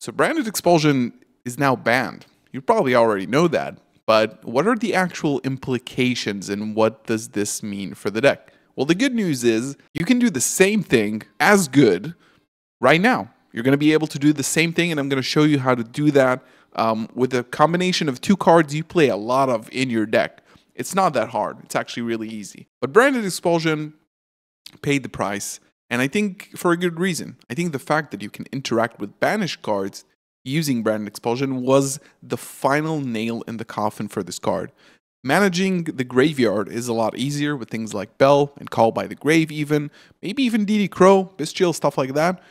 So branded expulsion is now banned. You probably already know that, but what are the actual implications and what does this mean for the deck? Well, the good news is you can do the same thing as good right now. You're going to be able to do the same thing, and I'm going to show you how to do that with a combination of two cards you play a lot of in your deck. It's not that hard. It's actually really easy. But branded expulsion paid the price, and I think for a good reason. I think the fact that you can interact with banished cards using branded expulsion was the final nail in the coffin for this card. Managing the graveyard is a lot easier with things like Bell and Call by the Grave even, maybe even DD Crow, Bestial, stuff like that.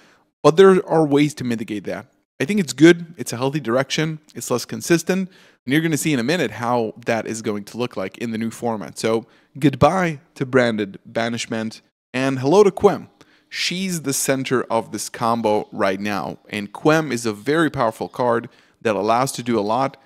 But there are ways to mitigate that. I think it's good, it's a healthy direction, it's less consistent, and you're going to see in a minute how that is going to look like in the new format. So goodbye to branded banishment, and hello to Quem. She's the center of this combo right now, and Quem is a very powerful card that allows to do a lot.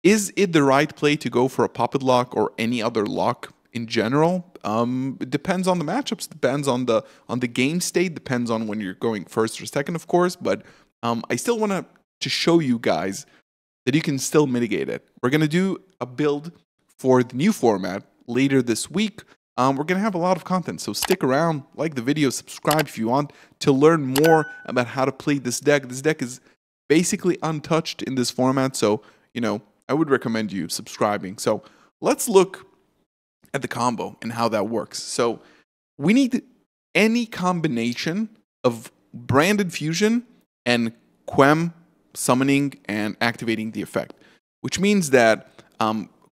Is it the right play to go for a Puppet Lock or any other lock in general? It depends on the matchups, depends on the game state, depends on when you're going first or second, of course, but I still want to show you guys that you can still mitigate it. We're going to do a build for the new format later this week. We're going to have a lot of content, so stick around, like the video, subscribe if you want to learn more about how to play this deck. This deck is basically untouched in this format, so, you know, I would recommend you subscribing. So let's look at the combo and how that works. So we need any combination of branded fusion and Quem summoning and activating the effect, which means that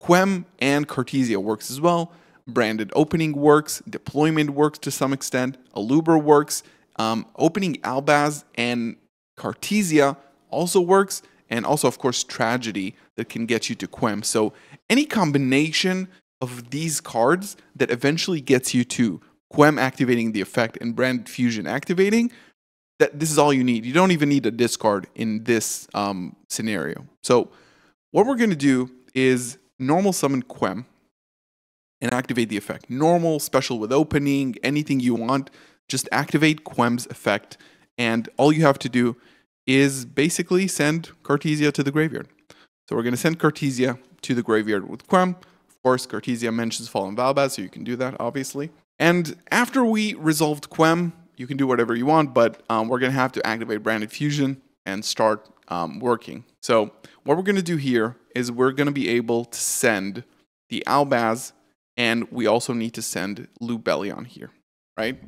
Quem and Cartesia works as well. Branded opening works, deployment works to some extent, Aluber works, opening Albaz and Cartesia also works, and also, of course, Tragedy that can get you to Quem. So any combination of these cards that eventually gets you to Quem activating the effect and Branded Fusion activating, this is all you need. You don't even need a discard in this scenario. So what we're going to do is normal summon Quem and activate the effect. Normal, special with opening, anything you want, just activate Quem's effect, and all you have to do is basically send Cartesia to the graveyard. So we're going to send Cartesia to the graveyard with Quem. Of course, Cartesia mentions Fallen Valbaz, so you can do that, obviously. And after we resolved Quem, you can do whatever you want, but we're going to have to activate Branded Fusion and start working. So what we're going to do here is we're going to be able to send the Albaz, and we also need to send Lubellion here, right?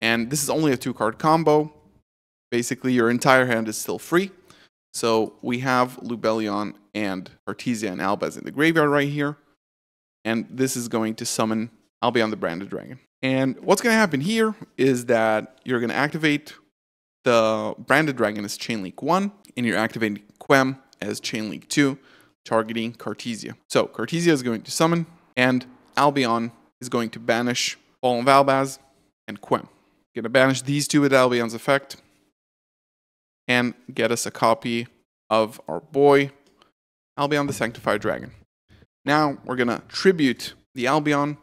And this is only a 2-card combo. Basically, your entire hand is still free. So we have Lubellion and Cartesia and Albaz in the graveyard right here. And this is going to summon Albion the Branded Dragon. And what's going to happen here is that you're going to activate the Branded Dragon as Chainlink 1, and you're activating Quem as Chainlink 2, targeting Cartesia. So Cartesia is going to summon, and Albion is going to banish Fallen Valbaz and Quem. Going to banish these two with Albion's effect, and get us a copy of our boy, Albion the Sanctified Dragon. Now, we're going to tribute the Albion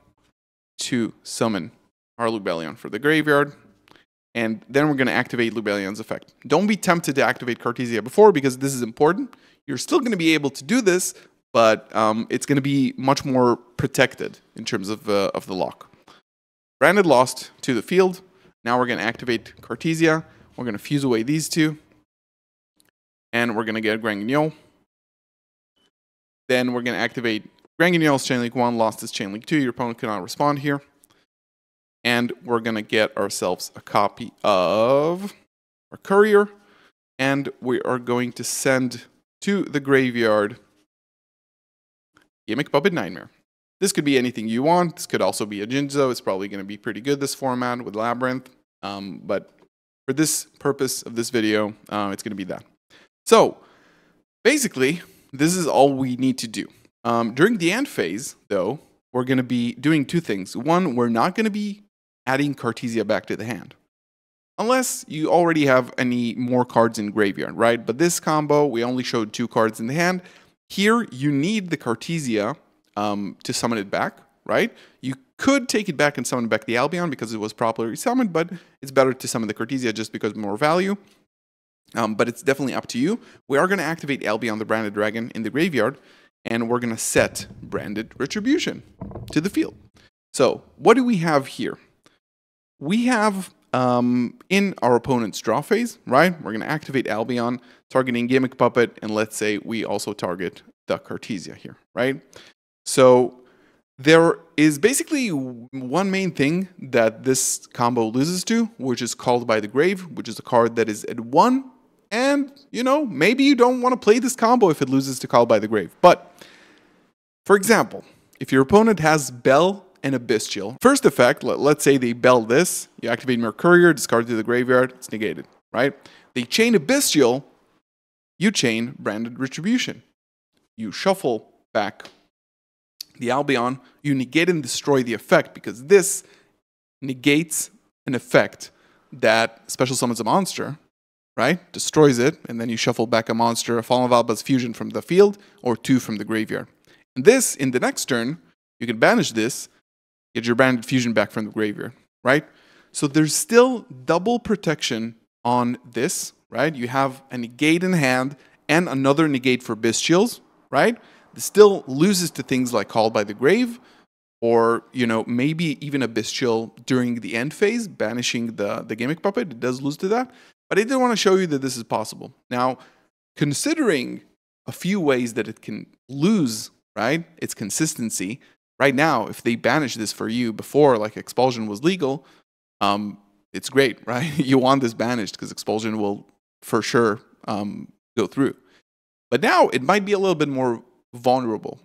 to summon our Lubellion for the graveyard, and then we're going to activate Lubellion's effect. Don't be tempted to activate Cartesia before, because this is important. You're still going to be able to do this, but it's going to be much more protected in terms of the lock. Branded lost to the field. Now we're going to activate Cartesia. We're going to fuse away these two. And we're going to get Grand Guignol. Then we're going to activate Grand Guignol's Chainlink 1, lost his Chainlink 2. Your opponent cannot respond here. And we're going to get ourselves a copy of our Courier. And we are going to send to the graveyard Gimmick Puppet Nightmare. This could be anything you want. This could also be a Jinzo. It's probably going to be pretty good, this format, with Labyrinth. But for this purpose of this video, it's going to be that. So, basically, this is all we need to do. During the end phase, though, we're going to be doing two things. One, we're not going to be adding Cartesia back to the hand. Unless you already have any more cards in graveyard, right? But this combo, we only showed 2 cards in the hand. Here, you need the Cartesia to summon it back, right? You could take it back and summon back the Albion because it was properly summoned, but it's better to summon the Cartesia just because more value. but it's definitely up to you. We are going to activate Albion the Branded Dragon in the graveyard, and we're going to set Branded Retribution to the field. So what do we have here? We have in our opponent's draw phase, right? We're going to activate Albion, targeting Gimmick Puppet, and let's say we also target the Cartesia here, right? So there is basically one main thing that this combo loses to, which is Called by the Grave, which is a card that is at 1. And, you know, maybe you don't want to play this combo if it loses to Called by the Grave. But, for example, if your opponent has Bell and a Bestial, first effect, let's say they Bell this, you activate Mercurier, discard to the graveyard, it's negated, right? They chain a Bestial, you chain Branded Retribution. You shuffle back the Albion, you negate and destroy the effect, because this negates an effect that special summons a monster, right? Destroys it, and then you shuffle back a monster, a Fallen Valba's Fusion from the field, or 2 from the graveyard. And this, in the next turn, you can banish this, get your Branded Fusion back from the graveyard, right? So there's still double protection on this, right? You have a negate in hand, and another negate for Bestials, right? This still loses to things like Called by the Grave, or, you know, maybe even a Bestial during the end phase, banishing the Gimmick Puppet. It does lose to that. But I did want to show you that this is possible. Now, considering a few ways that it can lose, right, its consistency, right now, if they banish this for you before, like, Expulsion was legal, it's great, right? You want this banished because Expulsion will, for sure, go through. But now, it might be a little bit more vulnerable.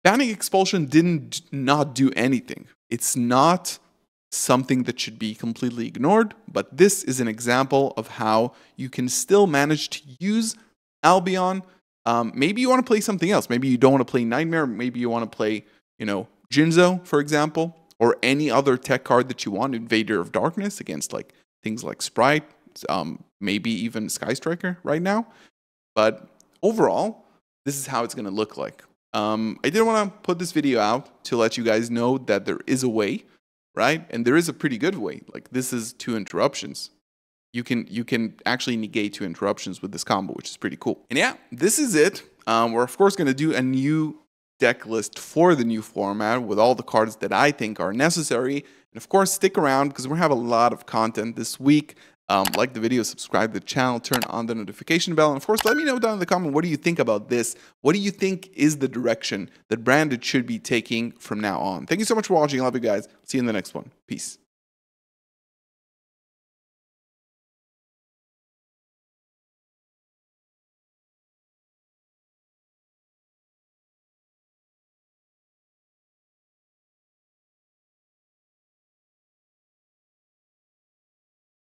Banning Expulsion didn't not do anything. It's not something that should be completely ignored, but this is an example of how you can still manage to use Albion. Maybe you want to play something else. Maybe you don't want to play Nightmare. Maybe you want to play, you know, Jinzo, for example, or any other tech card that you want, Invader of Darkness, against like things like Sprite, maybe even Sky Striker right now. But overall, this is how it's going to look like. I did want to put this video out to let you guys know that there is a way, right? And there is a pretty good way. Like, this is 2 interruptions. You can actually negate 2 interruptions with this combo, which is pretty cool. And yeah, this is it. We're of course going to do a new deck list for the new format with all the cards that I think are necessary. And of course, stick around because we're going to have a lot of content this week. Like the video, subscribe to the channel, turn on the notification bell, and of course, let me know down in the comment, what do you think about this? What do you think is the direction that Branded should be taking from now on? Thank you so much for watching. I love you guys. See you in the next one. Peace.